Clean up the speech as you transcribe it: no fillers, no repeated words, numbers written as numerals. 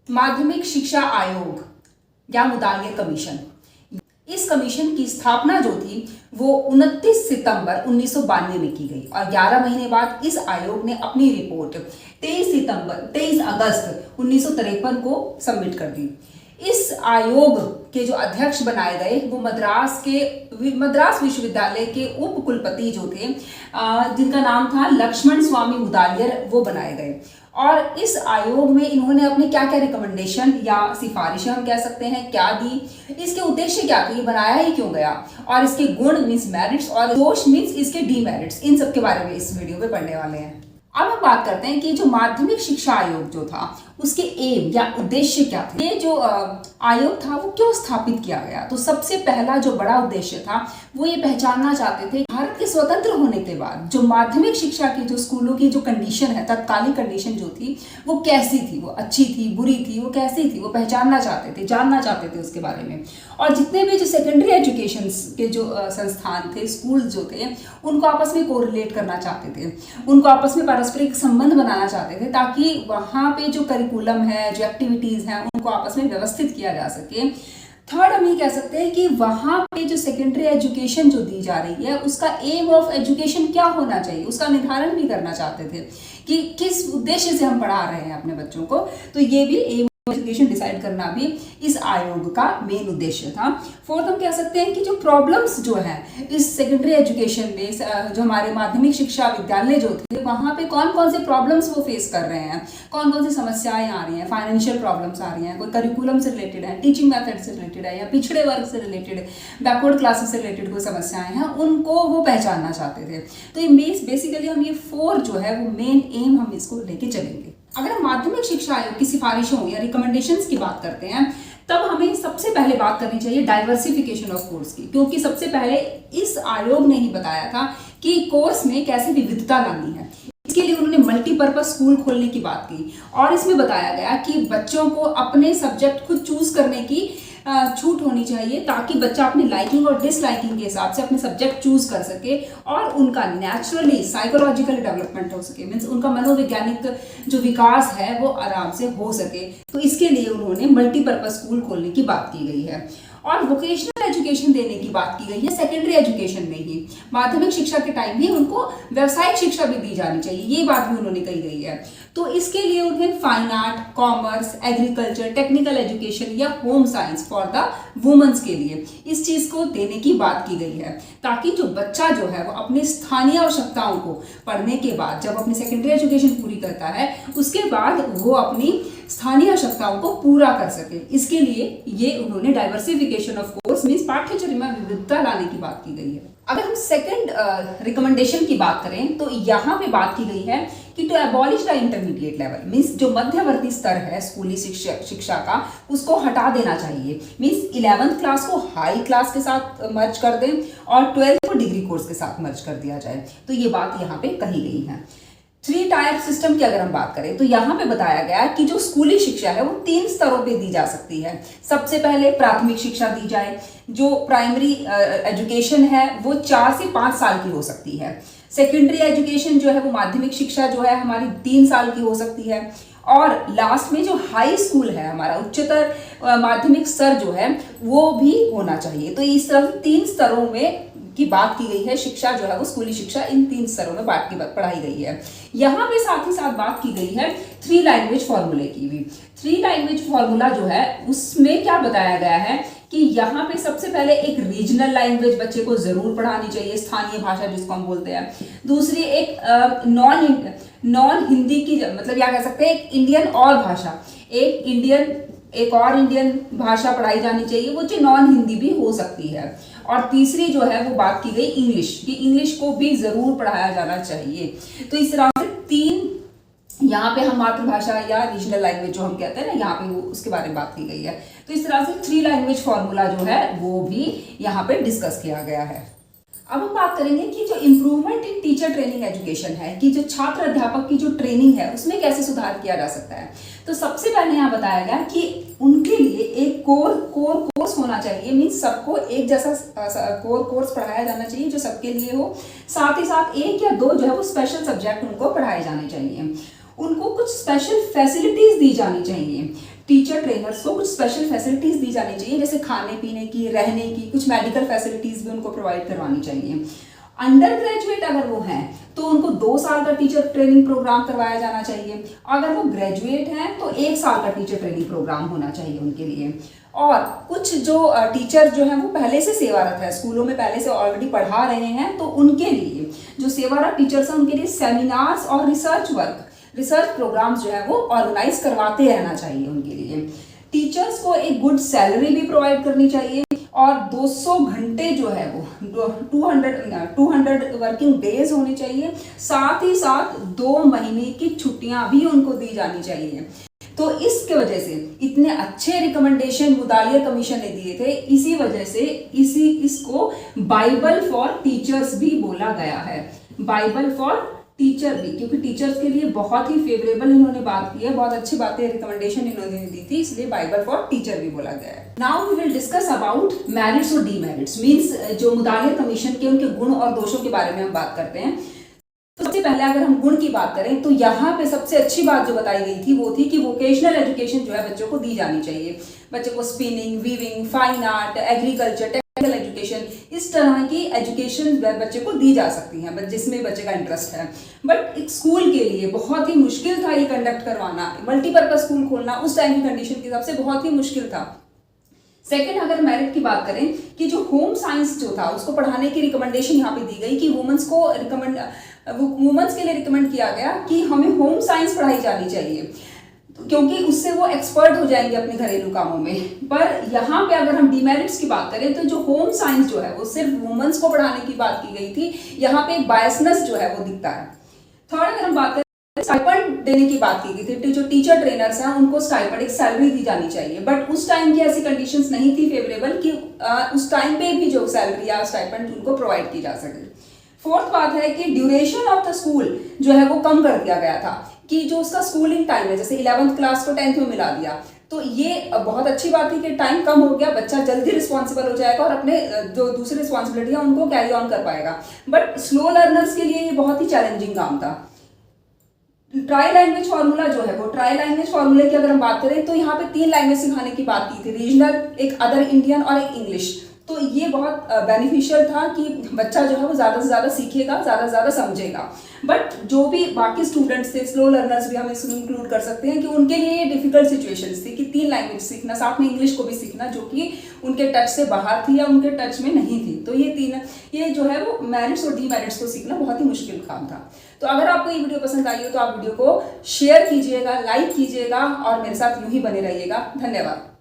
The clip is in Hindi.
माध्यमिक शिक्षा आयोग या मुदालियर कमीशन, इस कमीशन की स्थापना जो थी वो 29 सितंबर 1992 में की गई और 11 महीने बाद इस आयोग ने अपनी रिपोर्ट 23 अगस्त 1953 को सबमिट कर दी। इस आयोग के जो अध्यक्ष बनाए गए वो मद्रास विश्वविद्यालय के उप कुलपति जो थे, जिनका नाम था लक्ष्मण स्वामी मुदालियर, वो बनाए गए। और इस आयोग में इन्होंने अपने क्या क्या रिकमेंडेशन या सिफारिशें हम कह सकते हैं क्या दी, इसके उद्देश्य क्या थे, ये बनाया ही क्यों गया, और इसके गुण मीन्स मेरिट्स और दोष मीन्स इसके डीमेरिट्स, इन सब के बारे में इस वीडियो में पढ़ने वाले हैं। अब हम बात करते हैं कि जो माध्यमिक शिक्षा आयोग जो था उसके एम या उद्देश्य क्या थे। ये जो आयोग था वो क्यों स्थापित किया गया, तो सबसे पहला जो बड़ा उद्देश्य था वो ये पहचानना चाहते थे भारत के स्वतंत्र होने के बाद जो माध्यमिक शिक्षा की जो स्कूलों की जो कंडीशन है, तत्कालीन कंडीशन जो थी वो कैसी थी, वो अच्छी थी, बुरी थी, वो कैसी थी, वो पहचानना चाहते थे, जानना चाहते थे उसके बारे में। और जितने भी जो सेकेंडरी एजुकेशन के जो संस्थान थे, स्कूल जो थे, उनको आपस में कोरिलेट करना चाहते थे, उनको आपस में पारस्परिक संबंध बनाना चाहते थे ताकि वहाँ पे जो करिकुलम है, जो एक्टिविटीज हैं, उनको आपस में व्यवस्थित किया जा सके। थर्ड हम ये कह सकते हैं कि वहाँ पे जो सेकेंडरी एजुकेशन जो दी जा रही है उसका एम ऑफ एजुकेशन क्या होना चाहिए, उसका निर्धारण भी करना चाहते थे कि किस उद्देश्य से हम पढ़ा रहे हैं अपने बच्चों को। तो ये भी एम एजुकेशन डिसाइड करना भी इस आयोग का मेन उद्देश्य था। फोर्थ हम कह सकते हैं कि जो प्रॉब्लम्स जो है इस सेकेंडरी एजुकेशन में, जो हमारे माध्यमिक शिक्षा विद्यालय जो थे वहाँ पे कौन कौन से प्रॉब्लम्स वो फेस कर रहे हैं, कौन कौन सी समस्याएं आ रही हैं, फाइनेंशियल प्रॉब्लम्स आ रही हैं, कोई करिकुलम से रिलेटेड है, टीचिंग मेथड से रिलेटेड है, या पिछड़े वर्ग से रिलेटेड, बैकवर्ड क्लासेस से रिलेटेड कोई समस्याएं हैं, उनको वो पहचानना चाहते थे। तो ये बेसिकली हम ये 4 जो है वो मेन एम हम इसको लेके चलेंगे। अगर हम माध्यमिक शिक्षा आयोग की सिफारिशों या रिकमेंडेशंस की बात करते हैं तब हमें सबसे पहले बात करनी चाहिए डाइवर्सिफिकेशन ऑफ कोर्स की, क्योंकि सबसे पहले इस आयोग ने ही बताया था कि कोर्स में कैसे विविधता लानी है। इसके लिए उन्होंने मल्टीपर्पज स्कूल खोलने की बात की और इसमें बताया गया कि बच्चों को अपने सब्जेक्ट खुद चूज करने की छूट होनी चाहिए ताकि बच्चा अपनी लाइकिंग और डिसलाइकिंग के हिसाब से अपने सब्जेक्ट चूज कर सके और उनका नेचुरली साइकोलॉजिकल डेवलपमेंट हो सके, मीन्स उनका मनोवैज्ञानिक जो विकास है वो आराम से हो सके। तो इसके लिए उन्होंने मल्टीपर्पज स्कूल खोलने की बात की गई है और वोकेशनल एजुकेशन देने की बात की गई है। सेकेंडरी एजुकेशन में ही माध्यमिक शिक्षा के टाइम भी उनको व्यावसायिक शिक्षा भी दी जानी चाहिए, ये बात भी उन्होंने कही गई है। तो इसके लिए उन्हें fine art, commerce, agriculture, technical education या home science for the womens के लिए इस चीज को देने की बात की गई है ताकि जो बच्चा जो है वो अपनी स्थानीय आवश्यकताओं को पढ़ने के बाद जब अपनी सेकेंडरी एजुकेशन पूरी करता है उसके बाद वो अपनी स्थानीय आवश्यकताओं को पूरा कर सके। इसके लिए ये उन्होंने डाइवर्सिफिकेशन ऑफ कोर्स मींस पाठ्यचर्या में विविधता लाने की बात की गई है। अगर हम सेकंड रिकमेंडेशन की बात करें तो यहाँ पे बात की गई है कि to abolish the intermediate level, means जो मध्यवर्ती स्तर है स्कूली शिक्षा का उसको हटा देना चाहिए। मींस 11th क्लास को हाई क्लास के साथ मर्ज कर दें और 12th को डिग्री कोर्स के साथ मर्ज कर दिया जाए। तो ये बात यहाँ पे कही गई है। 3 टायर सिस्टम की अगर हम बात करें तो यहाँ पे बताया गया कि जो स्कूली शिक्षा है वो 3 स्तरों पे दी जा सकती है। सबसे पहले प्राथमिक शिक्षा दी जाए, जो प्राइमरी एजुकेशन है वो 4 से 5 साल की हो सकती है। सेकेंडरी एजुकेशन जो है वो माध्यमिक शिक्षा जो है हमारी 3 साल की हो सकती है और लास्ट में जो हाई स्कूल है हमारा उच्चतर माध्यमिक स्तर जो है वो भी होना चाहिए। तो इस तरह 3 स्तरों में की बात की गई है। शिक्षा जो है वो स्कूली शिक्षा इन 3 स्तरों में बांट के पढ़ाई गई है। यहाँ पे साथ ही साथ बात की गई है 3 लैंग्वेज फॉर्मूले की भी। 3 लैंग्वेज फॉर्मूला जो है उसमें क्या बताया गया है कि यहाँ पे सबसे पहले एक रीजनल लैंग्वेज बच्चे को जरूर पढ़ानी चाहिए, स्थानीय भाषा जिसको हम बोलते हैं। दूसरी एक नॉन हिंदी की, मतलब क्या कह सकते हैं एक इंडियन और भाषा, एक और इंडियन भाषा पढ़ाई जानी चाहिए, वो जो नॉन हिंदी भी हो सकती है। और तीसरी जो है वो बात की गई इंग्लिश की, इंग्लिश को भी जरूर पढ़ाया जाना चाहिए। तो इस तरह से 3 यहाँ पे हम मातृभाषा या रीजनल लैंग्वेज जो हम कहते हैं ना, यहाँ पे वो उसके बारे में बात की गई है। तो इस तरह से 3 लैंग्वेज फॉर्मूला जो है वो भी यहाँ पे डिस्कस किया गया है। अब हम बात करेंगे कि जो improvement in teacher training education है, कि जो छात्र अध्यापक की जो ट्रेनिंग है उसमें कैसे सुधार किया जा सकता है। तो सबसे पहले यहाँ बताया गया कि उनके लिए एक कोर कोर्स होना चाहिए, मीन्स सबको एक जैसा कोर कोर्स पढ़ाया जाना चाहिए जो सबके लिए हो। साथ ही साथ 1 या 2 जो है वो स्पेशल सब्जेक्ट उनको पढ़ाए जाने चाहिए। उनको कुछ स्पेशल फैसिलिटीज दी जानी चाहिए। टीचर ट्रेनर्स को कुछ स्पेशल फैसिलिटीज दी जानी चाहिए, जैसे खाने पीने की, रहने की, कुछ मेडिकल फैसिलिटीज भी उनको प्रोवाइड करवानी चाहिए। अंडर ग्रेजुएट अगर वो हैं तो उनको 2 साल का टीचर ट्रेनिंग प्रोग्राम करवाया जाना चाहिए। अगर वो ग्रेजुएट हैं तो 1 साल का टीचर ट्रेनिंग प्रोग्राम होना चाहिए उनके लिए। और कुछ जो टीचर जो हैं वो पहले से सेवारत है, स्कूलों में पहले से ऑलरेडी पढ़ा रहे हैं, तो उनके लिए जो सेवारत टीचर्स हैं उनके लिए सेमिनार्स और रिसर्च प्रोग्राम्स जो है वो ऑर्गेनाइज करवाते रहना चाहिए उनके लिए। टीचर्स को एक गुड सैलरी भी प्रोवाइड करनी चाहिए और 200 घंटे जो है वो 200 वर्किंग डेज होने चाहिए। साथ ही साथ 2 महीने की छुट्टियां भी उनको दी जानी चाहिए। तो इसके वजह से इतने अच्छे रिकमेंडेशन मुदालियर कमीशन ने दिए थे, इसी वजह से इसको बाइबल फॉर टीचर्स भी बोला गया है। बाइबल फॉर टीचर भी, क्योंकि टीचर्स के लिए बहुत ही फेवरेबल इन्होंने बात की है, बहुत अच्छी बातें रिकमेंडेशन इन्होंने दी थी, इसलिए बाइबल फॉर टीचर भी बोला गया है। Now we will discuss about merits और डीमेरिट्स, मींस जो मुदालियर कमीशन के उनके गुण और दोषों के बारे में हम बात करते हैं। तो सबसे पहले अगर हम गुण की बात करें तो यहाँ पे सबसे अच्छी बात जो बताई गई थी वो थी कि वोकेशनल एजुकेशन जो है बच्चों को दी जानी चाहिए। बच्चों को spinning, weaving, fine art, agriculture, technical education, इस तरह की एजुकेशन बच्चे को दी जा सकती है जिसमें बच्चे का इंटरेस्ट है। बट एक स्कूल के लिए बहुत ही मुश्किल था ये कंडक्ट करवाना, मल्टीपर्पज स्कूल खोलना उस टाइम की कंडीशन के हिसाब से बहुत ही मुश्किल था। सेकेंड, अगर मेरिट की बात करें कि जो होम साइंस जो था उसको पढ़ाने की रिकमेंडेशन यहाँ पे दी गई कि वुमेन्स के लिए रिकमेंड किया गया कि हमें होम साइंस पढ़ाई जानी चाहिए, क्योंकि उससे वो एक्सपर्ट हो जाएंगे अपने घरेलू कामों में। पर यहाँ पे अगर हम डीमेरिट्स की बात करें तो जो होम साइंस जो है वो सिर्फ वुमेन्स को पढ़ाने की बात की गई थी, यहाँ पे एक बायसनेस जो है वो दिखता है। थर्ड, अगर हम बात करें स्टाइपेंड देने की बात की गई थी, जो टीचर ट्रेनर्स हैं उनको स्टाइपेंड, एक सैलरी दी जानी चाहिए, बट उस टाइम की ऐसी कंडीशंस नहीं थी फेवरेबल कि उस टाइम पे भी जो सैलरी या स्टाइपेंड उनको प्रोवाइड की जा सके। फोर्थ बात है कि ड्यूरेशन ऑफ द स्कूल जो है वो कम कर दिया गया था, कि जो उसका स्कूलिंग टाइम है, जैसे 11th क्लास को 10th में मिला दिया, तो ये बहुत अच्छी बात थी कि टाइम कम हो गया, बच्चा जल्दी रिस्पॉन्सिबल हो जाएगा और अपने जो दूसरी रिस्पॉन्सिबिलिटी है उनको कैरी ऑन कर पाएगा। बट स्लो लर्नर्स के लिए ये बहुत ही चैलेंजिंग काम था। ट्राई लैंग्वेज फार्मूला जो है वो, ट्राई लैंग्वेज फार्मूले की अगर हम बात करें तो यहाँ पे 3 लैंग्वेज सिखाने की बात की थी, रीजनल, एक अदर इंडियन और एक इंग्लिश। तो ये बहुत बेनिफिशियल था कि बच्चा जो है वो ज़्यादा से ज़्यादा सीखेगा, ज़्यादा से ज़्यादा समझेगा। बट जो भी बाकी स्टूडेंट्स थे, स्लो लर्नर्स भी हम इसमें इंक्लूड कर सकते हैं, कि उनके लिए ये डिफिकल्ट सिचुएशंस थी कि 3 लैंग्वेज सीखना, साथ में इंग्लिश को भी सीखना, जो कि उनके टच से बाहर थी या उनके टच में नहीं थी। तो ये जो है वो मेरिट्स और डीमेरिट्स को सीखना बहुत ही मुश्किल काम था। तो अगर आपको ये वीडियो पसंद आई हो तो आप वीडियो को शेयर कीजिएगा, लाइक कीजिएगा और मेरे साथ यूं ही बने रहिएगा। धन्यवाद।